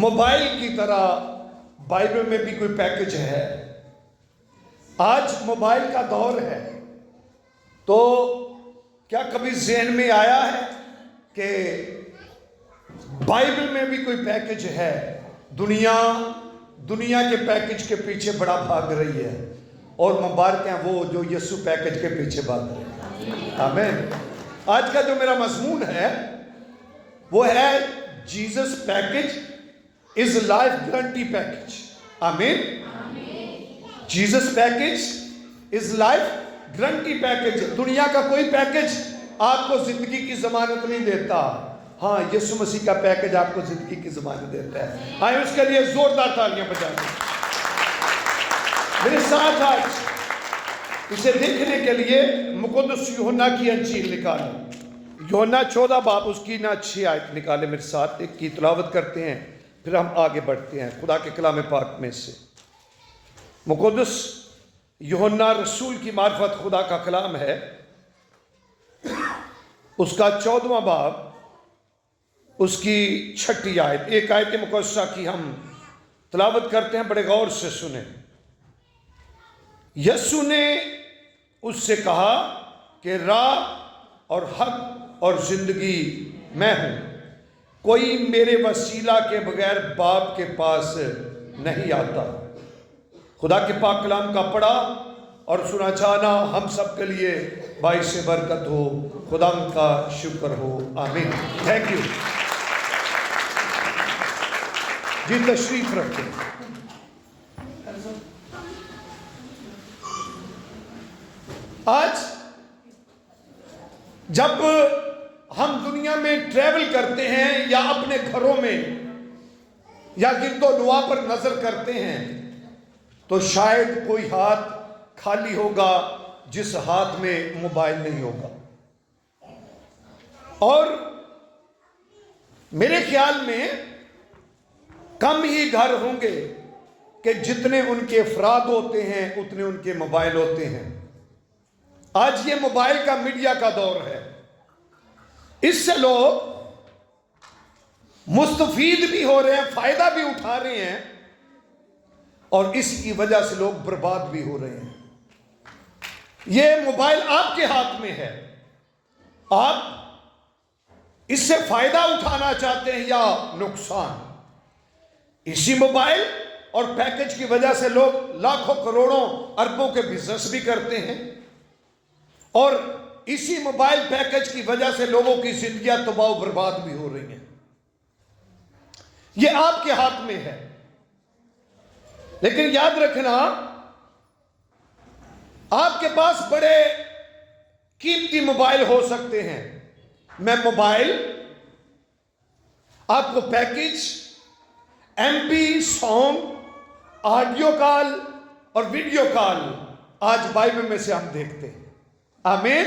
Mobile کی طرح Bible میں بھی کوئی پیکج ہے؟ آج موبائل کا دور ہے، تو کیا کبھی ذہن میں آیا ہے کہ بائبل میں بھی کوئی پیکج ہے؟ دنیا کے پیکج کے پیچھے بڑا بھاگ رہی ہے، اور مبارک ہیں وہ جو یسوع پیکج کے پیچھے بھاگ رہے ہیں۔ آمین۔ آج کا جو میرا مضمون ہے وہ ہے Jesus package is life guarantee package. آمین۔ Jesus package is life guarantee package. دنیا کا کوئی پیکج آپ کو زندگی کی ضمانت نہیں دیتا، ہاں یسوع مسیح کا پیکج آپ کو زندگی کی ضمانت دیتا ہے۔ آئے اس کے لیے زوردار تالیاں بجائیں۔ میرے ساتھ آج اسے دیکھنے کے لیے مقدس یوحنا کی انجیل نکالیں۔ یوحنا 14 باب اس کی 6 آیت نکالے میرے ساتھ، ایک کی تلاوت کرتے ہیں پھر ہم آگے بڑھتے ہیں خدا کے کلام پاک میں سے۔ مقدس یوحنا رسول کی معرفت خدا کا کلام ہے، اس کا 14واں باب اس کی 6 آیت، ایک آیت مقدسہ کی ہم تلاوت کرتے ہیں، بڑے غور سے سنیں۔ یسوع نے اس سے کہا کہ راہ اور حق اور زندگی میں ہوں، کوئی میرے وسیلہ کے بغیر باپ کے پاس نہیں آتا۔ خدا کے پاک کلام کا پڑھا اور سنا جانا ہم سب کے لیے باعث برکت ہو، خدا کا شکر ہو، آمین۔ تھینک یو جی، تشریف رکھیں۔ آج جب ہم دنیا میں ٹریول کرتے ہیں یا اپنے گھروں میں یا گرد و نواح پر نظر کرتے ہیں تو شاید کوئی ہاتھ خالی ہوگا جس ہاتھ میں موبائل نہیں ہوگا، اور میرے خیال میں کم ہی گھر ہوں گے کہ جتنے ان کے افراد ہوتے ہیں اتنے ان کے موبائل ہوتے ہیں۔ آج یہ موبائل کا میڈیا کا دور ہے، اس سے لوگ مستفید بھی ہو رہے ہیں، فائدہ بھی اٹھا رہے ہیں، اور اس کی وجہ سے لوگ برباد بھی ہو رہے ہیں۔ یہ موبائل آپ کے ہاتھ میں ہے، آپ اس سے فائدہ اٹھانا چاہتے ہیں یا نقصان؟ اسی موبائل اور پیکج کی وجہ سے لوگ لاکھوں کروڑوں اربوں کے بزنس بھی کرتے ہیں، اور اسی موبائل پیکج کی وجہ سے لوگوں کی زندگیاں تباہ و برباد بھی ہو رہی ہیں۔ یہ آپ کے ہاتھ میں ہے، لیکن یاد رکھنا آپ کے پاس بڑے قیمتی موبائل ہو سکتے ہیں، میں موبائل آپ کو package, M P, song, audio call اور ویڈیو کال آج بائبل میں سے ہم دیکھتے ہیں۔ آمین۔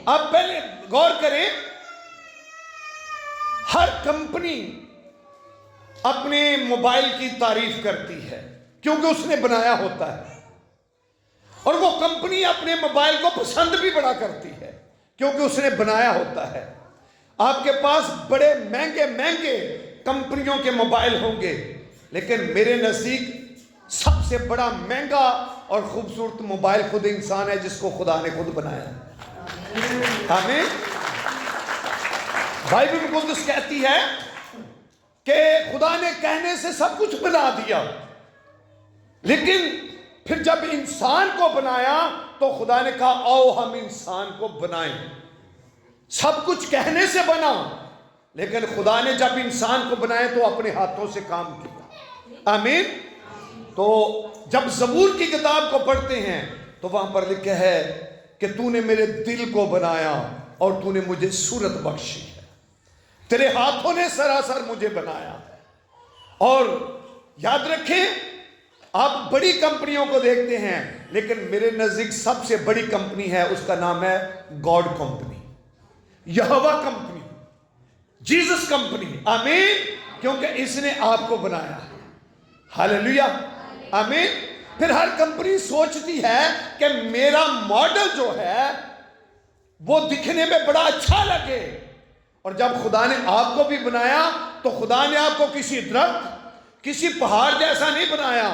آپ پہلے غور کریں، ہر کمپنی اپنے موبائل کی تعریف کرتی ہے کیونکہ اس نے بنایا ہوتا ہے، اور وہ کمپنی اپنے موبائل کو پسند بھی بڑا کرتی ہے کیونکہ اس نے بنایا ہوتا ہے۔ آپ کے پاس بڑے مہنگے مہنگے کمپنیوں کے موبائل ہوں گے، لیکن میرے نزدیک سب سے بڑا مہنگا اور خوبصورت موبائل خود انسان ہے جس کو خدا نے خود بنایا ہے۔ آمین۔ بائبل مقدس کہتی ہے کہ خدا نے کہنے سے سب کچھ بنا دیا، لیکن پھر جب انسان کو بنایا تو خدا نے کہا آؤ ہم انسان کو بنائیں۔ سب کچھ کہنے سے بنا، لیکن خدا نے جب انسان کو بنایا تو اپنے ہاتھوں سے کام کیا۔ آمین۔ تو جب زبور کی کتاب کو پڑھتے ہیں تو وہاں پر لکھا ہے کہ تو نے میرے دل کو بنایا اور تو نے مجھے صورت بخشی ہے، تیرے ہاتھوں نے سراسر مجھے بنایا۔ اور یاد رکھیں، آپ بڑی کمپنیوں کو دیکھتے ہیں، لیکن میرے نزدیک سب سے بڑی کمپنی ہے، اس کا نام ہے God company, Yahweh company, Jesus company. آمین۔ کیونکہ اس نے آپ کو بنایا ہے۔ ہاللیلویا۔ آمین۔ پھر ہر کمپنی سوچتی ہے کہ میرا ماڈل جو ہے وہ دکھنے میں بڑا اچھا لگے اور جب خدا نے آپ کو بھی بنایا تو خدا نے آپ کو کسی درخت کسی پہاڑ جیسا نہیں بنایا.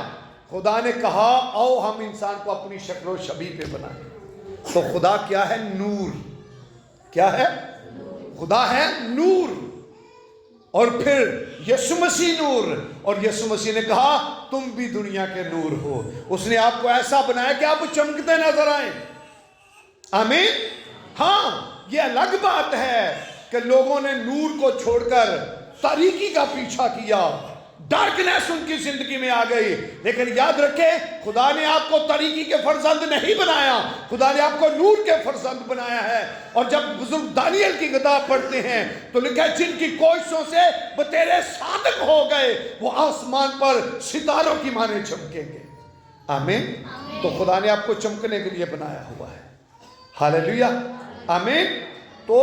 خدا نے کہا آؤ ہم انسان کو اپنی شکل و شبیہ پہ بنائیں. تو خدا کیا ہے؟ نور. کیا ہے؟ خدا ہے نور. اور پھر یسوع مسیح نور. اور یسوع مسیح نے کہا تم بھی دنیا کے نور ہو. اس نے آپ کو ایسا بنایا کہ آپ چمکتے نظر آئیں. آمین. ہاں یہ الگ بات ہے کہ لوگوں نے نور کو چھوڑ کر تاریکی کا پیچھا کیا، ڈارکنیس ان کی زندگی میں آ گئی. لیکن یاد رکھے خدا نے آپ کو تاریکی کے فرزند نہیں بنایا، خدا نے آپ کو نور کے فرزند بنایا ہے. اور جب بزرگ دانیل کی کتاب پڑھتے ہیں تو لکھا ہے جن کی کوششوں سے بتیرے صادق ہو گئے وہ آسمان پر ستاروں کی مانے چمکیں گے. آمین. تو خدا نے آپ کو چمکنے کے لیے بنایا ہوا ہے. ہاللیلویا. آمین. تو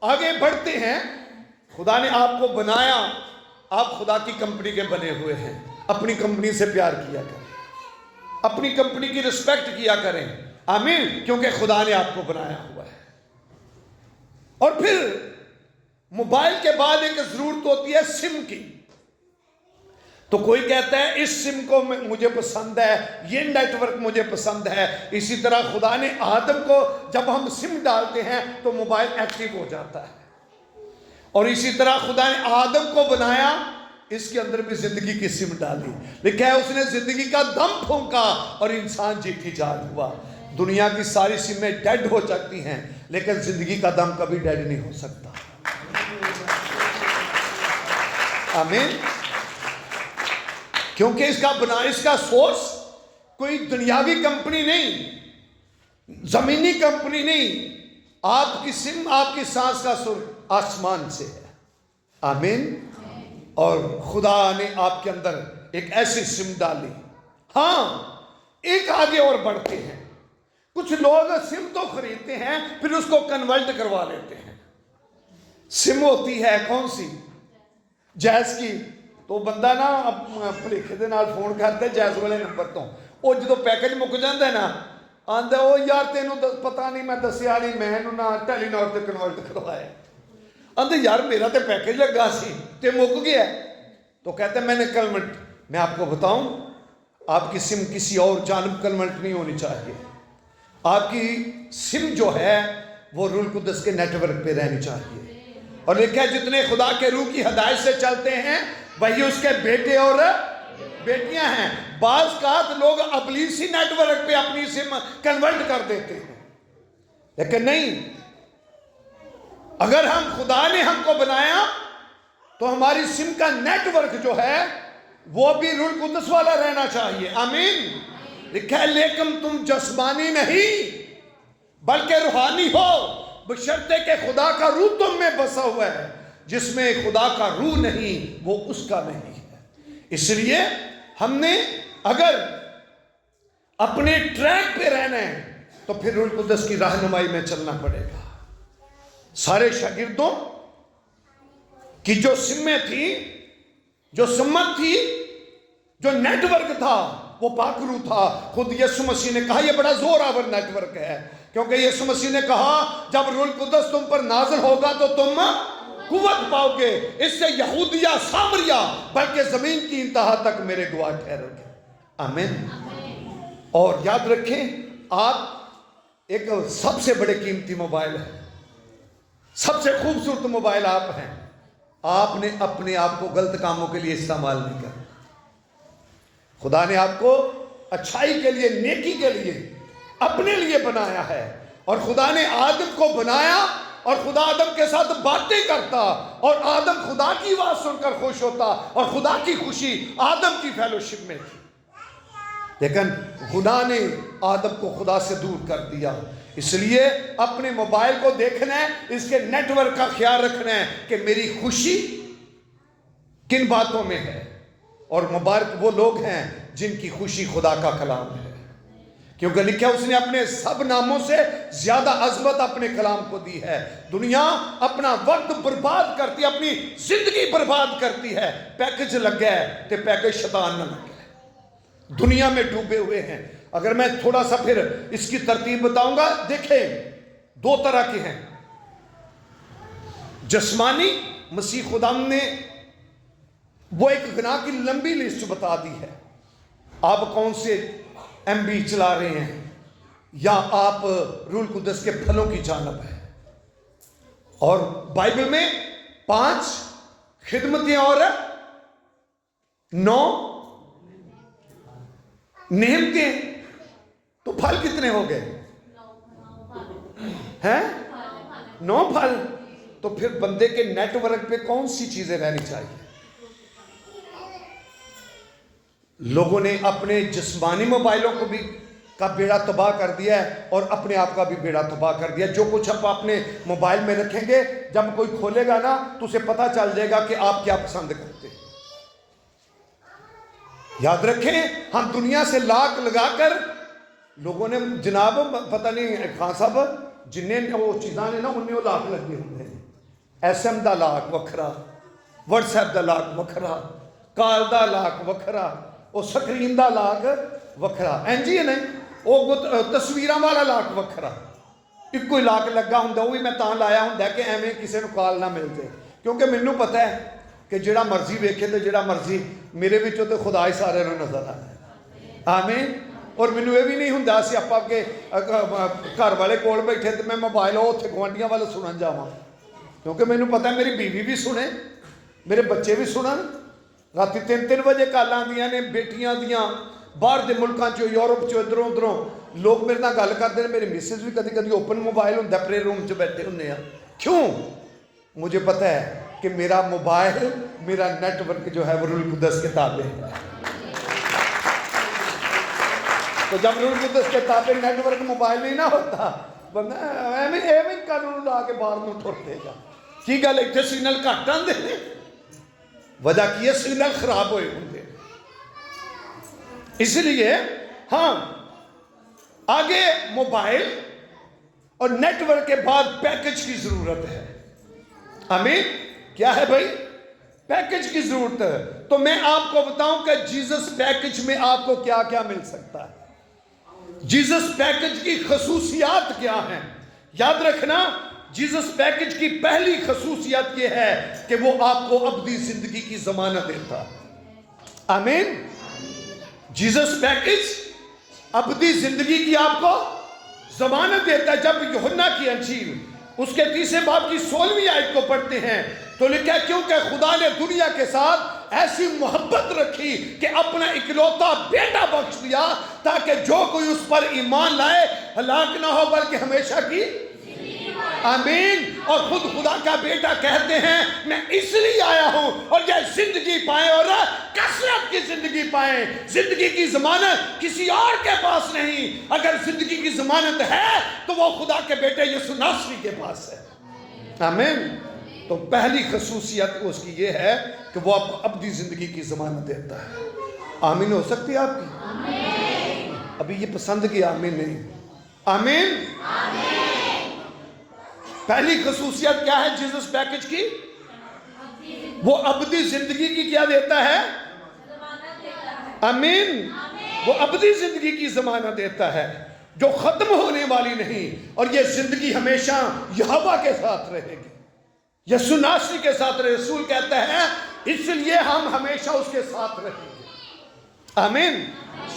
آگے بڑھتے ہیں. خدا نے آپ کو بنایا، آپ خدا کی کمپنی کے بنے ہوئے ہیں. اپنی کمپنی سے پیار کیا کریں، اپنی کمپنی کی رسپیکٹ کیا کریں. آمین. کیونکہ خدا نے آپ کو بنایا ہوا ہے. اور پھر موبائل کے بعد ایک ضرورت ہوتی ہے سم کی. تو کوئی کہتا ہے اس سم کو مجھے پسند ہے، یہ نیٹ ورک مجھے پسند ہے. اسی طرح خدا نے آدم کو جب ہم سم ڈالتے ہیں تو موبائل ایکٹیو ہو جاتا ہے. اور اسی طرح خدا نے آدم کو بنایا، اس کے اندر بھی زندگی کی سم ڈالی. لکھا ہے اس نے زندگی کا دم پھونکا اور انسان جی کی جان ہوا. دنیا کی ساری سمیں ڈیڈ ہو سکتی ہیں لیکن زندگی کا دم کبھی ڈیڈ نہیں ہو سکتا. آمین. کیونکہ اس کا سورس کوئی دنیاوی کمپنی نہیں، زمینی کمپنی نہیں. آپ کی سم، آپ کی سانس کا سر آسمان سے ہے. آمین. اور خدا نے آپ کے اندر ایک ایسی سم ڈالی. ہاں ایک آگے اور بڑھتے ہیں. کچھ لوگ سم تو خریدتے ہیں پھر اس کو کنورٹ کروا لیتے ہیں. سم ہوتی ہے کون سی؟ جیز کی. تو بندہ نا بھلیکے دے نال فون کرتا ہے جیز والے نمبر تو، وہ جدو پیکج مک جاتا ہے نا آندا او یار تینوں پتہ نہیں، میں دسیا نہیں، میں نہ ٹیلی نار تے کنورٹ کروایا. آندا یار میرا تے پیکج لگا سی تے مک گیا. تو کہتے ہیں میں نے کنورٹ. میں آپ کو بتاؤں آپ کی سم کسی اور جانب کنورٹ نہیں ہونی چاہیے. آپ کی سم جو ہے وہ روح القدس کے نیٹ ورک پہ رہنی چاہیے. اور لکھا ہے جتنے خدا کے روح کی ہدایت سے چلتے ہیں وہی اس کے بیٹے اور بیٹیاں ہیں. بعض اوقات لوگ ابلیسی نیٹ ورک پہ اپنی سم کنورٹ کر دیتے ہیں، لیکن نہیں. اگر خدا نے ہم کو بنایا تو ہماری سم کا نیٹ ورک جو ہے وہ بھی روح القدس والا رہنا چاہیے. آمین. لکھا ہے لیکن تم جسمانی نہیں بلکہ روحانی ہو، بشرطے کہ خدا کا روح تم میں بسا ہوا ہے. جس میں خدا کا روح نہیں وہ اس کا نہیں ہے. اس لیے ہم نے اگر اپنے ٹریک پہ رہنا ہے تو پھر روح القدس کی رہنمائی میں چلنا پڑے گا. سارے شاگردوں کی جو سمیں تھی، جو سمت تھی، جو نیٹ ورک تھا وہ پاک روح تھا. خود یسوع مسیح نے کہا یہ بڑا زور آور نیٹ ورک ہے، کیونکہ یسوع مسیح نے کہا جب روح القدس تم پر نازل ہوگا تو تم قوت پاؤ گے، اس سے یہودیہ سامریہ بلکہ زمین کی انتہا تک میرے گواہ ٹھہرو گے. آمین. اور یاد رکھیں آپ ایک سب سے بڑے قیمتی موبائل ہے، سب سے خوبصورت موبائل آپ ہیں. آپ نے اپنے آپ کو غلط کاموں کے لیے استعمال نہیں کرنا. خدا نے آپ کو اچھائی کے لیے، نیکی کے لیے، اپنے لیے بنایا ہے. اور خدا نے آدم کو بنایا اور خدا آدم کے ساتھ باتیں کرتا اور آدم خدا کی آواز سن کر خوش ہوتا اور خدا کی خوشی آدم کی فیلوشپ میں تھی. لیکن خدا نے آدم کو خدا سے دور کر دیا. اس لیے اپنے موبائل کو دیکھنا ہے، اس کے نیٹ ورک کا خیال رکھنا ہے کہ میری خوشی کن باتوں میں ہے. اور مبارک وہ لوگ ہیں جن کی خوشی خدا کا کلام ہے، کیونکہ لکھا اس نے اپنے سب ناموں سے زیادہ عظمت اپنے کلام کو دی ہے. دنیا اپنا وقت برباد کرتی ہے، اپنی زندگی برباد کرتی ہے. پیکج لگ گیا ہے تو پیکج شیطان نہ لگ گیا. دنیا میں ڈوبے ہوئے ہیں. اگر میں تھوڑا سا پھر اس کی ترتیب بتاؤں گا، دیکھیں دو طرح کے ہیں. جسمانی مسیح خدا نے وہ ایک گناہ کی لمبی لسٹ بتا دی ہے. آپ کون سے ایم بی چلا رہے ہیں یا آپ روح القدس کے پھلوں کی جانب ہے. اور بائبل میں 5 خدمتیں اور 9 نعمتیں، تو پھل کتنے ہو گئے ہیں؟ 9 پھل. تو پھر بندے کے نیٹ ورک پہ کون سی چیزیں رہنی چاہیے؟ لوگوں نے اپنے جسمانی موبائلوں کو بھی کا بیڑا تباہ کر دیا ہے اور اپنے آپ کا بھی بیڑا تباہ کر دیا. جو کچھ آپ اپنے موبائل میں رکھیں گے، جب کوئی کھولے گا نا تو اسے پتا چل جائے گا کہ آپ کیا پسند کرتے ہیں. یاد رکھیں، ہم دنیا سے لاک لگا کر لوگوں نے جناب پتہ نہیں خان صاحب جنہیں وہ چیزاں نے نا انہیں وہ لاک لگے ہوتے ہیں. ایس ایم دا لاک وکھرا، واٹس ایپ دا لاک وکھرا، کال دا لاک وکھرا، وہ سکرین دا لاک وکھرا. این جی نہیں وہ تصویراں والا لاک وکھرا. ایک کوئی لاک لگا ہوں وہ بھی میں تاں لایا ہوں کہ ایویں کسی نے کال نہ مل جائے. کیونکہ مینوں پتہ ہے کہ جڑا مرضی ویکھے تو جڑا مرضی میرے وچوں تو خدا ہی سارے نوں نظر آتا ہے. آمین. اور مینوں یہ بھی نہیں ہوندا سی آپ کے گھر والے کول بیٹھے تو میں موبائل اتنے گوانڈیاں والے سنن جاواں. کیونکہ مینوں پتہ ہے میری بیوی بھی سنے، میرے بچے بھی سنن. رات 3 بجے کال آندیاں نے بیٹیاں دیاں باہر دے ملکاں چوں، یورپ چوں، ادھروں ادھروں لوگ میرے نال گل کرتے ہیں. میرے مسز بھی کدی کدی اوپن موبائل ہوندا پرے روم چ بیٹھے ہوندے ہیں. کیوں؟ مجھے پتہ ہے کہ میرا موبائل، میرا نیٹ ورک جو ہے وہ روح القدس کے تابع ہے. تو جب روح القدس کے تابع نیٹ ورک موبائل نہیں نہ ہوتا، بندہ ایویں قانون لا کے باہر نوں ٹر دے گا. کی گل اتنے سگنل گھٹ آندے نے، وجہ کی ہے سگنل خراب ہوئے ہوندے. اس لیے ہاں آگے موبائل اور نیٹ ورک کے بعد پیکج کی ضرورت ہے. آمین. کیا ہے بھائی؟ پیکج کی ضرورت ہے. تو میں آپ کو بتاؤں کہ جیزس پیکج میں آپ کو کیا کیا مل سکتا ہے. جیزس پیکج کی خصوصیات کیا ہیں؟ یاد رکھنا، جیزس پیکج کی پہلی خصوصیت یہ ہے کہ وہ آپ کو ابدی زندگی کی ضمانت دیتا ہے. آمین. جیزس پیکج ابدی زندگی کی آپ کو ضمانت دیتا ہے. جب یوحنا کی انجیل اس کے 3 باب کی 16ویں آیت کو پڑھتے ہیں تو لکھا ہے کیونکہ خدا نے دنیا کے ساتھ ایسی محبت رکھی کہ اپنا اکلوتا بیٹا بخش دیا تاکہ جو کوئی اس پر ایمان لائے ہلاک نہ ہو بلکہ ہمیشہ کی. آمین. اور خود خدا کا بیٹا کہتے ہیں میں اس لیے آیا ہوں اور یہ زندگی پائیں اور کثرت کی زندگی پائیں. زندگی کی ضمانت کسی اور کے پاس نہیں. اگر زندگی کی ضمانت ہے تو وہ خدا کے بیٹے یسوع ناصری کے پاس ہے. آمین. تو پہلی خصوصیت اس کی یہ ہے کہ وہ آپ کو ابدی زندگی کی ضمانت دیتا ہے. آمین ہو سکتی ہے آپ کی؟ ابھی یہ پسند کی آمین نہیں. آمین. پہلی خصوصیت کیا ہے جیزس پیکج کی؟ وہ ابدی زندگی کی کیا دیتا ہے؟ آمین. وہ ابدی زندگی کی ضمانت دیتا ہے جو ختم ہونے والی نہیں. اور یہ زندگی ہمیشہ یہوہ کے ساتھ رہے گی، یسوع ناصری کے ساتھ رہے. رسول کہتا ہے اس لیے ہم ہمیشہ اس کے ساتھ رہیں گے. آمین.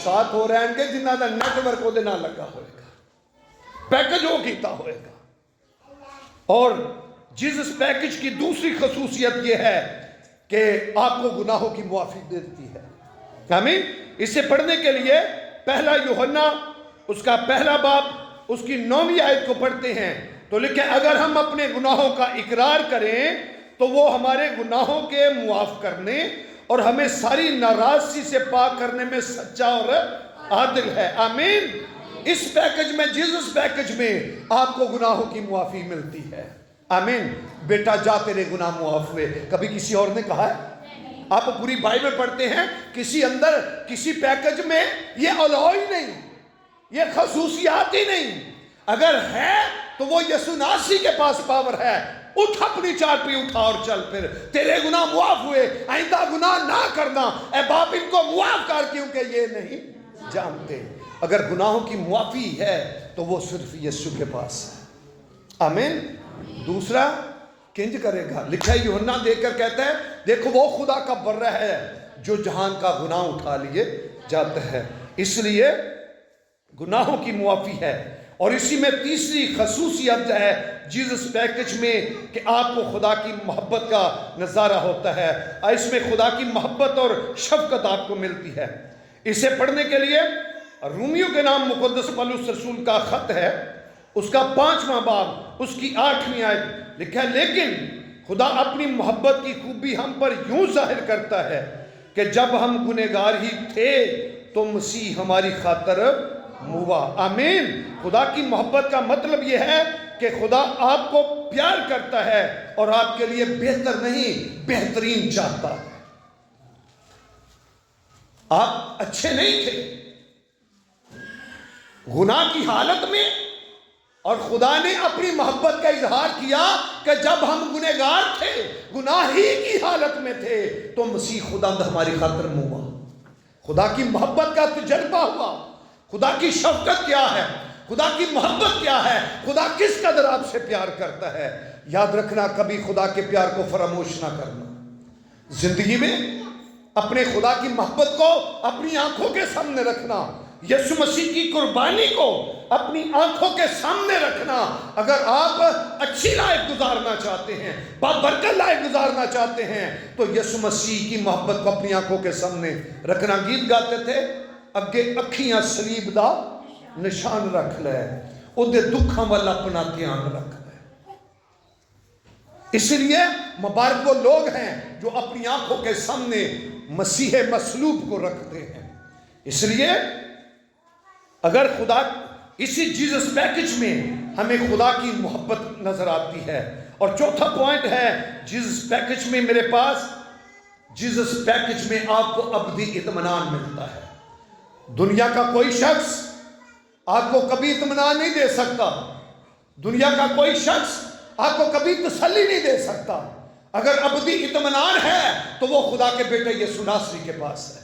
ساتھ ہو رہے ہیں جنہاں دا نیٹ ورک وہ نہ لگا ہوئے گا، پیکج وہ کیتا ہوئے گا. اور جیزس پیکج کی دوسری خصوصیت یہ ہے کہ آپ کو گناہوں کی معافی دیتی ہے. آمین. اسے پڑھنے کے لیے پہلا یوحنا اس کا 1 باب اس کی 9ویں آیت کو پڑھتے ہیں تو لکھے اگر ہم اپنے گناہوں کا اقرار کریں تو وہ ہمارے گناہوں کے معاف کرنے اور ہمیں ساری ناراضگی سے پاک کرنے میں سچا اور عادل ہے. آمین. اس پیکج میں، جیزس پیکج میں آپ کو گناہوں کی معافی ملتی ہے. آمین. بیٹا جا تیرے گناہ معاف ہوئے. کبھی کسی اور نے کہا ہے؟ آپ پوری بائبل پڑھتے ہیں کسی اندر کسی پیکج میں یہ الوہ ہی نہیں، یہ خصوصیات ہی نہیں. اگر ہے تو وہ یسوع ناصری کے پاس پاور ہے. اٹھ اپنی چارپی اٹھا اور چل پھر. تیرے گناہ معاف ہوئے، آئندہ گناہ نہ کرنا. اے باپ ان کو معاف کر کیونکہ یہ نہیں جانتے. اگر گناہوں کی معافی ہے تو وہ صرف یسوع کے پاس ہے. آمین. دوسرا کنج کرے گا. لکھا ہے یوحنا دیکھ کر کہتا ہے دیکھو وہ خدا کا برہ ہے جو جہان کا گناہ اٹھا لیے جاتا ہے. اس لیے گناہوں کی معافی ہے. اور اسی میں تیسری خصوصیت ہے جیزس پیکج میں کہ آپ کو خدا کی محبت کا نظارہ ہوتا ہے. اس میں خدا کی محبت اور شفقت آپ کو ملتی ہے. اسے پڑھنے کے لیے رومیو کے نام مقدس پولس رسول کا خط ہے، اس کا 5واں باب، اس کی 8ویں آیت لکھا ہے لیکن خدا اپنی محبت کی خوبی ہم پر یوں ظاہر کرتا ہے کہ جب ہم گنہگار ہی تھے تو مسیح ہماری خاطر ہوا. آمین. خدا کی محبت کا مطلب یہ ہے کہ خدا آپ کو پیار کرتا ہے اور آپ کے لیے بہتر نہیں بہترین چاہتا ہے. آپ اچھے نہیں تھے گناہ کی حالت میں، اور خدا نے اپنی محبت کا اظہار کیا کہ جب ہم گنہگار تھے، گناہ ہی کی حالت میں تھے، تو مسیح خدا ہماری خاطر ہوا. خدا کی محبت کا تجربہ ہوا. خدا کی شفقت کیا ہے، خدا کی محبت کیا ہے، خدا کس قدر آپ سے پیار کرتا ہے. یاد رکھنا کبھی خدا کے پیار کو فراموش نہ کرنا. زندگی میں اپنے خدا کی محبت کو اپنی آنکھوں کے سامنے رکھنا، یسوع مسیح کی قربانی کو اپنی آنکھوں کے سامنے رکھنا. اگر آپ اچھی لائف گزارنا چاہتے ہیں، بابرکت لائف گزارنا چاہتے ہیں، تو یسوع مسیح کی محبت کو اپنی آنکھوں کے سامنے رکھنا. گیت گاتے تھے اگے اکھیاں سلیب دا نشان رکھ لے، اودے دکھاں والا اپنا دھیان رکھ لے. اس لیے مبارک وہ لوگ ہیں جو اپنی آنکھوں کے سامنے مسیح مصلوب کو رکھتے ہیں. اس لیے اگر خدا اسی جیزس پیکج میں ہمیں خدا کی محبت نظر آتی ہے. اور چوتھا پوائنٹ ہے جیزس پیکج میں میرے پاس، جیزس پیکج میں آپ کو ابدی اطمینان ملتا ہے. دنیا کا کوئی شخص آپ کو کبھی اطمینان نہیں دے سکتا. دنیا کا کوئی شخص آپ کو کبھی تسلی نہیں دے سکتا. اگر ابدی اطمینان ہے تو وہ خدا کے بیٹے یسوع ناصری کے پاس ہے.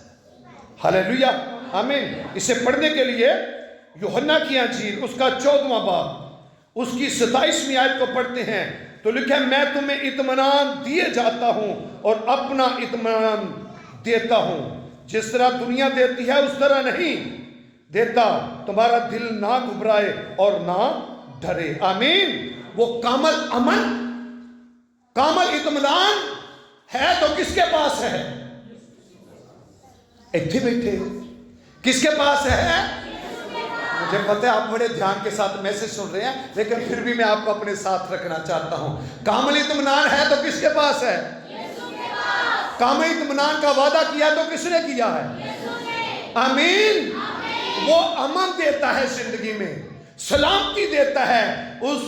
ہلیلویا، آمین. اسے پڑھنے کے لیے یوحنا کی انجیل اس کا 14واں باب اس کی 27ویں آیت کو پڑھتے ہیں تو لکھا ہے میں تمہیں اطمینان دیے جاتا ہوں اور اپنا اطمینان دیتا ہوں. جس طرح دنیا دیتی ہے اس طرح نہیں دیتا. تمہارا دل نہ گھبرائے اور نہ ڈرے. آمین. وہ کامل امن، کامل اطمینان ہے تو کس کے پاس ہے؟ ایتھے بیٹھے کس کے پاس ہے؟ مجھے پتہ ہے آپ بڑے دھیان کے ساتھ میسج سن رہے ہیں، لیکن پھر بھی میں آپ کو اپنے ساتھ رکھنا چاہتا ہوں. کامل اطمینان ہے تو کس کے پاس ہے؟ کامل اطمینان کا وعدہ کیا تو کس نے کیا ہے؟ آمین. وہ امن دیتا ہے زندگی میں، سلامتی دیتا ہے. اس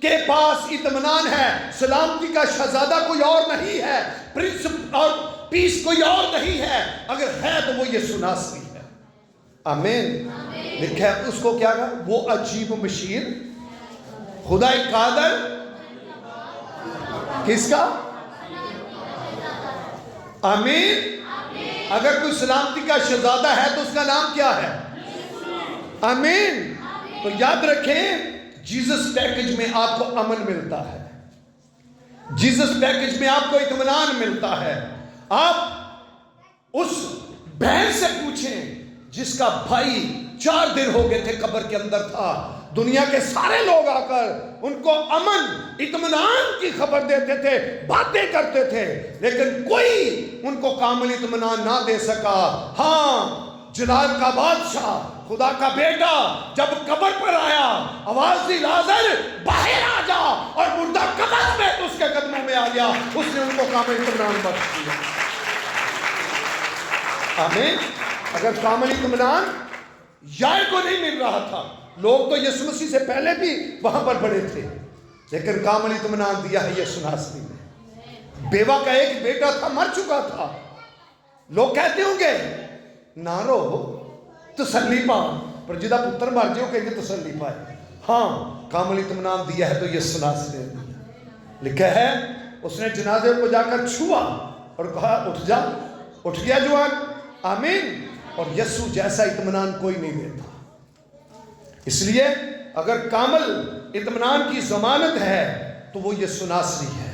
کے پاس اطمینان ہے. سلامتی کا شہزادہ کوئی اور نہیں ہے، پرنس اور پیس کوئی اور نہیں ہے. اگر ہے تو وہ یسوع ناصری ہے. آمین. لکھا ہے اس کو کیا کہا؟ وہ عجیب و مشیر خدا قادر کس کا؟ آمین. اگر کوئی سلامتی کا شہزادہ ہے تو اس کا نام کیا ہے؟ آمین. تو یاد رکھیں جیزس پیکج میں آپ کو امن ملتا ہے. جیزس پیکج میں آپ کو اطمینان ملتا ہے. آپ اس بہن سے پوچھیں جس کا بھائی 4 دن ہو گئے تھے قبر کے اندر تھا. دنیا کے سارے لوگ آ کر ان کو امن اطمینان کی خبر دیتے تھے، باتیں کرتے تھے، لیکن کوئی ان کو کامل اطمینان نہ دے سکا. ہاں، جلال کا بادشاہ خدا کا بیٹا جب قبر پر آیا، آواز دی لازر باہر آ جا، اور مردہ قبر میں اس کے قدموں میں آ گیا. اس نے ان کو کامل اطمینان بخش دیا. آمین. اگر کامل اطمینان یائر کو نہیں مل رہا تھا، لوگ تو یسوع مسیح سے پہلے بھی وہاں پر بڑے تھے، لیکن کامل اطمینان دیا ہے یسوع ناصری نے. بیوہ کا ایک بیٹا تھا، مر چکا تھا. لوگ کہتے ہوں گے نہ رو تسلی پا، پر جدا پتر مر جائے کہیں گے تسلی پائے. ہاں، کامل اطمینان دیا ہے تو یسوع ناصری نے دیا. لکھا ہے اس نے جنازے کو جا کر چھوا اور کہا اٹھ جا. اٹھ گیا جوان. آمین. اور یسوع جیسا اطمینان کوئی نہیں دیتا. اس لیے اگر کامل اطمینان کی ضمانت ہے تو وہ یسوع ناصری ہے.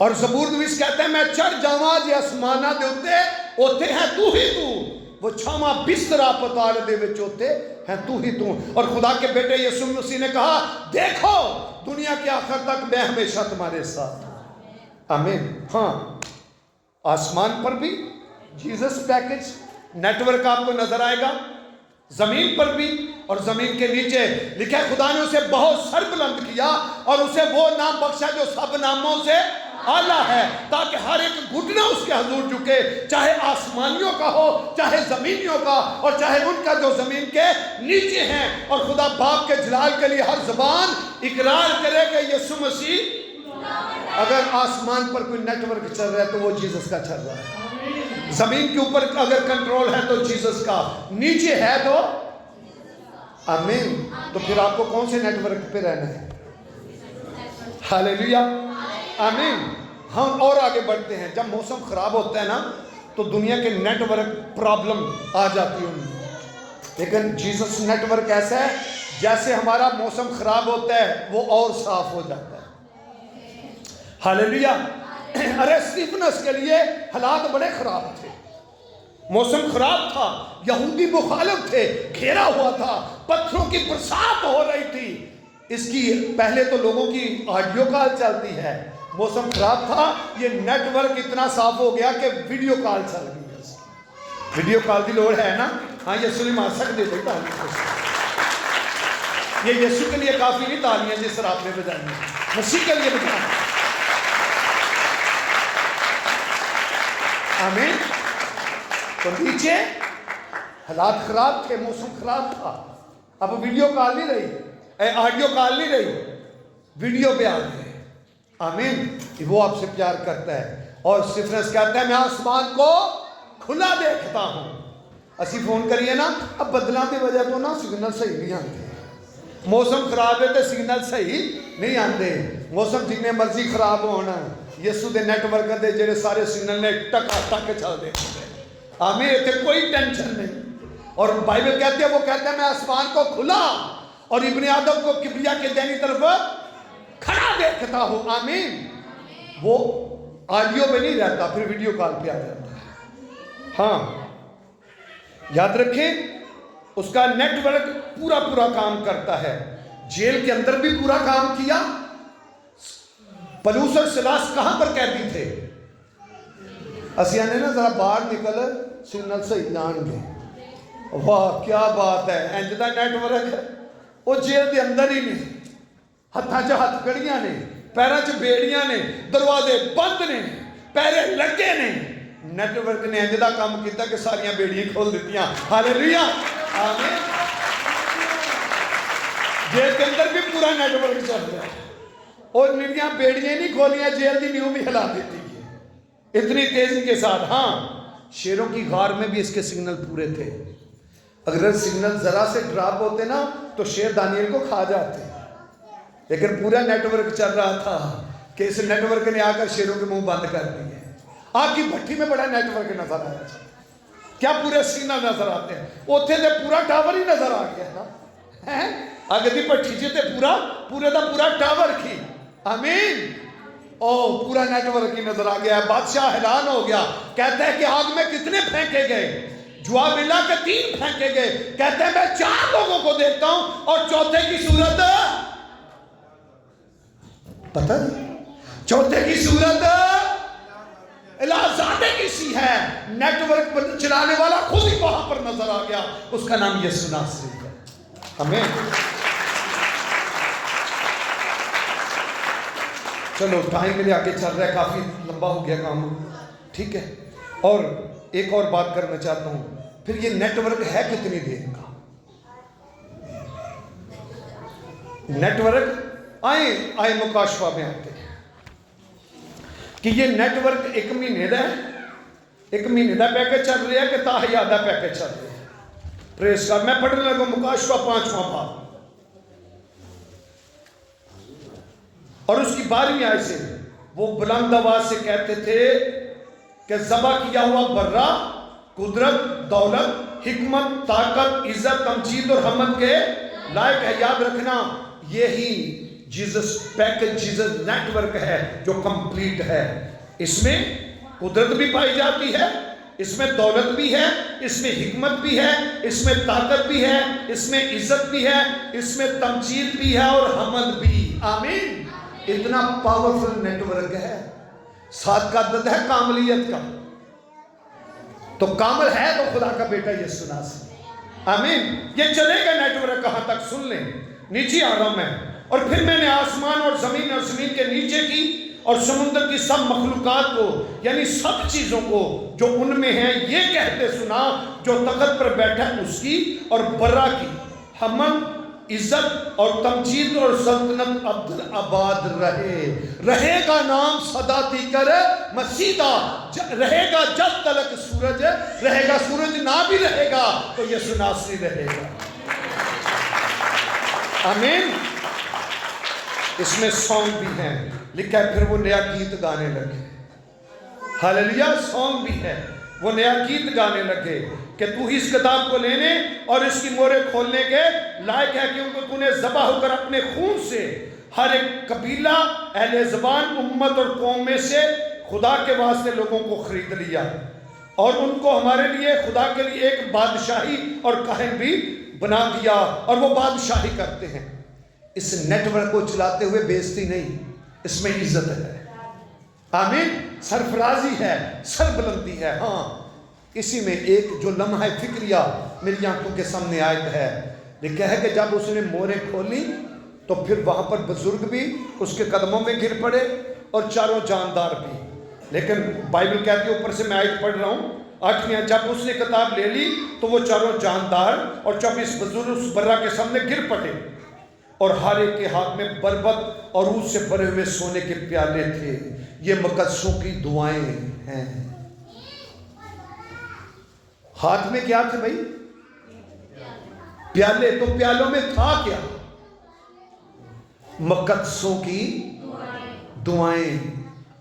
اور زبور نویس کہتے ہیں میں چڑھ جاواں جے آسماناں دے اوتے اوتے ہے تو ہی تو، وہ چھاواں بسترا پتال دے وچ اوتے ہے تو ہی تو۔ اور خدا کے بیٹے یسوع مسیح نے کہا دیکھو دنیا کے آخر تک میں ہمیشہ تمہارے ساتھ ہوں۔ آمین۔ ہاں آسمان پر بھی جیزس پیکج نیٹ ورک آپ کو نظر آئے گا، زمین پر بھی، اور زمین کے نیچے لکھا ہے خدا نے اسے بہت سربلند کیا اور اسے وہ نام بخشا جو سب ناموں سے اعلیٰ ہے، تاکہ ہر ایک گھٹنا اس کے حضور جھکے، چاہے آسمانیوں کا ہو چاہے زمینیوں کا اور چاہے ان کا جو زمین کے نیچے ہیں، اور خدا باپ کے جلال کے لیے ہر زبان اقرار کرے کہ یسوع مسیح۔ اگر آسمان پر کوئی نیٹ ورک چل رہا ہے تو وہ جیزس کا چل رہا ہے، زمین کے اوپر اگر کنٹرول ہے تو جیزس کا، نیچے ہے تو آمین۔ تو پھر آپ کو کون سے نیٹ ورک پہ رہنا ہے؟ ہاللیلویا، آمین۔ ہم اور آگے بڑھتے ہیں۔ جب موسم خراب ہوتا ہے نا تو دنیا کے نیٹ ورک پرابلم آ جاتی ہے ان میں، لیکن جیزس نیٹ ورک ایسا ہے جیسے ہمارا موسم خراب ہوتا ہے وہ اور صاف ہو جاتا ہے۔ ہاللیلویا۔ ارے اسٹیفنس کے لیے حالات بڑے خراب تھے، موسم خراب تھا، یہودی مخالف تھے، گھیرا ہوا تھا، پتھروں کی برسات ہو رہی تھی۔ اس کی پہلے تو لوگوں کی آڈیو کال چلتی ہے، موسم خراب تھا، یہ نیٹ ورک اتنا صاف ہو گیا کہ ویڈیو کال چل گئی ہے۔ ویڈیو کال کی لوڑ ہے نا؟ ہاں یسوع نے مار سکتے تھے تعلیم، یہ یسوع کے لیے کافی نہیں تالیاں جس طرح آپ نے بجائی، مسیح کے لیے بجانا۔ آمین۔ تو نیچے حالات خراب تھے، موسم خراب تھا، اب ویڈیو کال نہیں رہی، آڈیو کال نہیں رہی، ویڈیو پہ آ گئے۔ آمین۔ وہ آپ سے پیار کرتا ہے، اور اسٹیفنس کہتا ہے میں آسمان کو کھلا دیکھتا ہوں۔ اسی فون کریے نا، اب بدلاں کی وجہ تو نا سگنل صحیح نہیں آتے، موسم خراب ہے تو سگنل صحیح نہیں آتے، موسم جتنے مرضی خراب ہونا، یسوع دے نیٹ ورک دے جڑے سارے سگنل نے ٹکا ٹک چل دے۔ آمین۔ اتنے کوئی ٹینشن نہیں، اور بائبل کہتے ہیں وہ کہتا ہے میں آسمان کو کھلا اور ابن آدم کو کبریا کے دینی طرف کھڑا دیکھتا ہوں۔ آمین۔ وہ آڈیو پہ نہیں رہتا، پھر ویڈیو کال پہ آ جاتا ہے۔ ہاں یاد رکھیں اس کا نیٹ ورک پورا کام کرتا ہے۔ جیل کے اندر بھی پورا کام کیا۔ پلوس اور سلاس کہاں پر قیدی تھے؟ اسیاں نے نا ذرا باہر نکل سگنل صحیح جان گے۔ واہ کیا بات ہے، انج دا نیٹ ورک ہے۔ وہ جیل کے اندر ہی نہیں، ہتھاں چ ہتھ کڑیاں نے، پیراں چ بیڑیاں نے، دروازے بند نے، پیرے لگے نے، نیٹ ورک نے انج دا کام کیتا کہ ساریاں بیڑیاں کھول دیتیاں۔ ہاللیلویا، آمین۔ جیل کے اندر بھی پورا نیٹ ورک چل رہا ہے، اور میریاں بیڑیاں نہیں کھولیاں، جیل کی نیو بھی ہلا دیتی ہے اتنی تیزی کے ساتھ۔ ہاں شیروں کی غار میں بھی اس کے سگنل پورے تھے، اگر سگنل ذرا سے ڈراپ ہوتے نا تو شیر دانیل کو کھا جاتے، لیکن پورا نیٹ ورک چل رہا تھا کہ اس نیٹ ورک نے آ کر شیروں کے منہ بند کر دیے۔ آگ کی بھٹی میں بڑا نیٹ ورک نظر آیا، کیا پورے سگنل نظر آتے ہیں، اوتھے تے پورا ٹاور ہی نظر آ گیا نا، آگے دی بھٹی جی تے پورے دا پورا ٹاور کی۔ آمین۔ او پورا نیٹ ورک ہی نظر آ گیا۔ بادشاہ حیران ہو گیا، کہتا ہے کہ آگ میں کتنے پھینکے گئے؟ جواب ملا کہ 3 پھینکے گئے۔ کہتے ہیں میں 4 لوگوں کو دیکھتا ہوں اور چوتھے کی صورت پتہ نہیں، چوتھے کی صورت الہزادے کی سی ہے۔ نیٹ ورک پر چلانے والا خود ہی وہاں پر نظر آ گیا، اس کا نام یسوع ناصری ہے۔ آمین۔ چلو ٹائم میرے آگے چل رہا ہے، کافی لمبا ہو گیا کام، ٹھیک ہے۔ اور ایک اور بات کرنا چاہتا ہوں، پھر یہ نیٹ ورک ہے کتنی دیر کا؟ نیٹ ورک آئے مکاشفہ میں آتے ہیں کہ یہ نیٹ ورک 1 مہینے دا ہے، 1 مہینے دا پیکج چل رہا ہے کہ تا حیات دا پیکج چل رہا ہے۔ پریس کر، میں پڑھنے لگا مکاشفہ 5واں باب اور اس کی 12ویں آیت سے، وہ بلند آواز سے کہتے تھے کہ ذبح کیا ہوا برا قدرت، دولت، حکمت، طاقت، عزت، تمجید اور حمد کے لائق ہے۔ یاد رکھنا یہی Jazz package, Jazz network ہے جو کمپلیٹ ہے. اس میں قدرت بھی پائی جاتی ہے، اس میں دولت بھی ہے، اس میں حکمت بھی ہے، اس میں طاقت بھی ہے، اس میں عزت بھی ہے، اس میں تمجید بھی ہے اور حمد بھی. آمین. اتنا پاورفل نیٹ ورک ہے. 7 کا عدد ہے کاملیت کا، تو کامل ہے تو خدا کا بیٹا یسوع مسیح. آمین. یہ چلے گا نیٹ ورک کہاں تک؟ سن لیں. نیچے آ رہا ہوں میں. اور پھر میں نے آسمان اور زمین کے نیچے کی اور سمندر کی سب مخلوقات کو، یعنی سب چیزوں کو جو ان میں ہیں، یہ کہتے سنا جو تخت پر بیٹھا اس کی اور برا کی حمد، عزت اور تمجید اور سلطنت ابد رہے گا. نام سدا تیکر مسیدہ رہے گا جب تلک سورج رہے گا. سورج نہ بھی رہے گا تو یسوع ناصری رہے گا. آمین. اس میں سانگ بھی ہیں. لکھا ہے پھر وہ نیا گیت گانے لگے. ہاللویا. سانگ بھی ہے. وہ نیا گیت گانے لگے کہ تو ہی اس کتاب کو لینے اور اس کی مورے کھولنے کے لائق ہے، کیونکہ تو نے ذبح ہو کر اپنے خون سے ہر ایک قبیلہ، اہل زبان، امت اور قوم میں سے خدا کے واسطے لوگوں کو خرید لیا اور ان کو ہمارے لیے، خدا کے لیے ایک بادشاہی اور کاہن بھی بنا دیا، اور وہ بادشاہی کرتے ہیں. اس نیٹ ورک کو چلاتے ہوئے بےزتی نہیں، اس میں عزت ہے. آمین. سرفرازی ہے، سربلندی ہے. ہاں، اسی میں ایک جو لمحہ فکریہ میری آنکھوں کے سامنے آیت ہے. لکھا ہے کہ جب اس نے موریں کھولی تو پھر وہاں پر بزرگ بھی اس کے قدموں میں گر پڑے اور چاروں جاندار بھی. لیکن بائبل کہتی ہے، اوپر سے میں آیت پڑھ رہا ہوں 8ویں، جب اس نے کتاب لے لی تو وہ چاروں جاندار اور 24 بزرگ اس برا کے سامنے گر پڑے، اور ہر ایک کے ہاتھ میں بربط اور عود سے بھرے ہوئے سونے کے پیالے تھے. یہ مقدسوں کی دعائیں ہیں. ہاتھ میں کیا تھے بھائی؟ پیالے. تو پیالوں میں تھا کیا؟ مقدسوں کی دعائیں.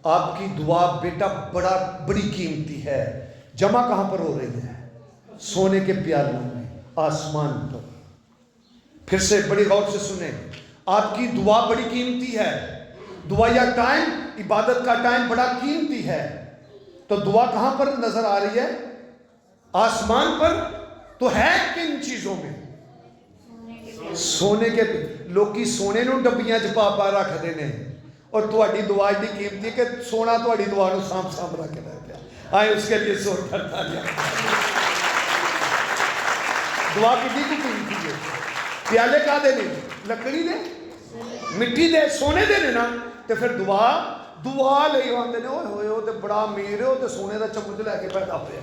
آپ کی دعا بیٹا بڑی قیمتی ہے. جمع کہاں پر ہو رہی ہے؟ سونے کے پیالوں میں، آسمان پر. پھر سے بڑی غور سے سنیں. آپ کی دعا بڑی قیمتی ہے. دعا یا ٹائم، عبادت کا ٹائم بڑا قیمتی ہے. تو دعا کہاں پر نظر آ رہی ہے؟ آسمان پر. تو ہے کن چیزوں میں؟ سونے کے. لوکی سونے نو ڈبیاں چ پا رکھ دینے، اور تہاڈی دعا ایڈی قیمتی کہ سونا تہاڈی دعا نو سانپ رکھ کے رہ گیا. آئے اس کے لیے زور کرتا گیا. دعا کتنی کو قیمتی ہے. پیالے کا دے نہیں، لکڑی دے، مٹی دے، سونے دے نا. تو پھر دعا لے آتے ہیں. ہوئے وہ تو بڑا امیر ہے، وہ تو سونے کا چمچ لے کے پیدا پیا،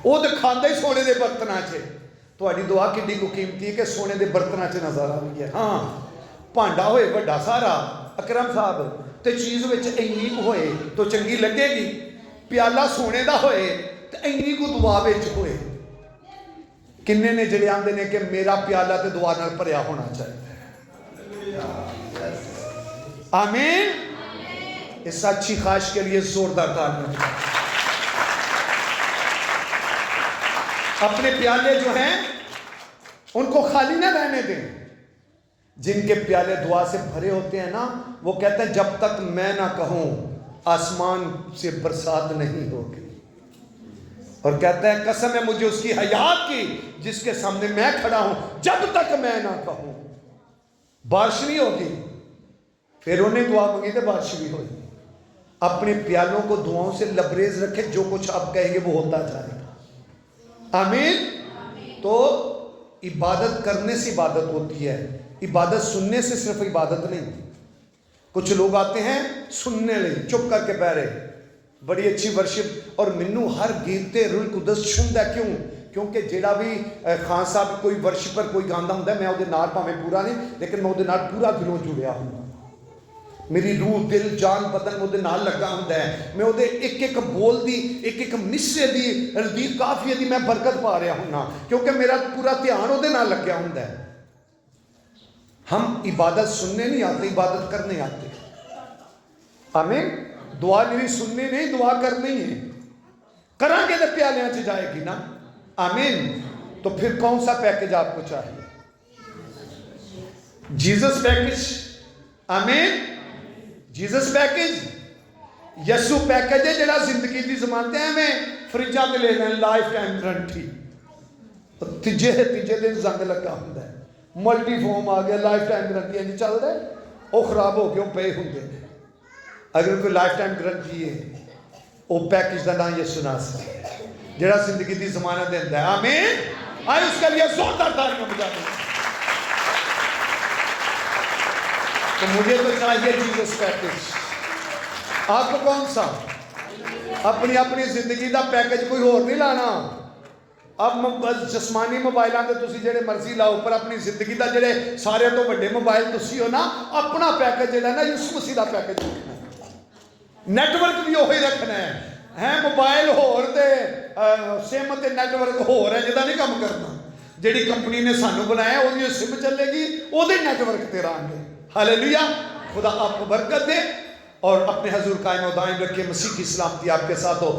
وہ تو کھانا ہی سونے کے برتنوں سے. تہاڈی دعا کڈی کو قیمتی ہے کہ سونے کے برتنوں سے نظر آ رہی ہے. ہاں، بھانڈا ہوئے بڑا سارا اکرم صاحب تو چیز اینی کو ہوئے تو چنگی لگے گی. پیالہ سونے کا ہوئے تو اینی کو دعا ہوئے. کنے نے جڑے آندے نے کہ میرا پیالہ تے دعا نال بھریا ہونا چاہیے. آمین. اس اچھی خواہش کے لیے زوردار تالیاں. اپنے پیالے جو ہیں ان کو خالی نہ رہنے دیں. جن کے پیالے دعا سے بھرے ہوتے ہیں نا، وہ کہتے ہیں جب تک میں نہ کہوں آسمان سے برسات نہیں ہوگی. اور کہتا ہے قسم ہے مجھے اس کی حیات کی جس کے سامنے میں کھڑا ہوں، جب تک میں نہ کہوں بارش نہیں ہوگی. پھر انہیں دعا مانگی تو بارش بھی ہوئی. اپنے پیالوں کو دعاؤں سے لبریز رکھے. جو کچھ آپ کہیں گے وہ ہوتا جائے گا. آمین. تو عبادت کرنے سے عبادت ہوتی ہے. عبادت سننے سے صرف عبادت نہیں. کچھ لوگ آتے ہیں سننے لئی چپ کر کے بیٹھے، بڑی اچھی ورشپ، اور منو ہر گیتے روح القدس چھوندا. کیوں؟ کیونکہ جیڑا بھی خان صاحب کوئی ورشپر کوئی گاندا ہوندا ہے، میں وہ نال بھاویں پورا نہیں لیکن میں وہ نال پورا دلوں جڑیا ہوں. میری روح دل جان بدن وہ نال لگا ہوندا ہے. میں وہ ایک ایک بول دی، ایک ایک مصرے دی، رضی کافیہ دی میں برکت پا رہا ہوں، کیونکہ میرا پورا دھیان وہ نال لگیا ہوندا ہے. ہم عبادت سننے نہیں آتے، عبادت کرنے آتے. آمین. دعا میری سننی نہیں، دعا کرنی ہے. کریں گے تو پیالیاں سے جائے گی نا. آمین. تو پھر کون سا پیکج آپ کو چاہیے؟ جیزس پیکج آمین. جیزس پیکج یسو پیکج ہے جڑا زندگی دی ضمانت ہے. میں فریجاں تے لے لیں لائف ٹائم گارنٹی. تیجے دن زنگ لگا ہوندا ہے. ملٹی فارم آ گیا لائف ٹائم گارنٹی انج چل رہا ہے. وہ خراب ہو کے وہ پے ہوندے نے. اگر کوئی لائف ٹائم گارنٹی ہے وہ پیکج دا نام یسوع ناصری ہے جڑا زندگی دی ضمانت دیتا ہے. آمین. آئے اس کے لیے زوردار تالیاں بجا دیں. تو مجھے تو چاہیے جیزس پیکج. آپ کو کون سا؟ اپنی زندگی دا پیکج کوئی اور نہیں لانا. اب جسمانی موبائلاں تے تسی جڑے مرضی لاؤ پر اپنی زندگی دا جڑے سارے تو بڑے موبائل تسی ہو نا اپنا پیکج جڑا نا یسوع مسیح دا پیکج رکھنا ہے. نیٹ ورک بھی وہی رکھنا ہے. موبائل ہور تے سم تے نیٹ ورک ہور ہے جدا نہیں کام کرنا. جیڑی کمپنی نے سانو بنایا وہ سم چلے گی وہ نیٹ ورک تے رہاں گے. ہاللیلویا. خدا آپ کو برکت دے اور اپنے حضور قائم و دائم رکھے. مسیح کی سلامتی آپ کے ساتھ ہو.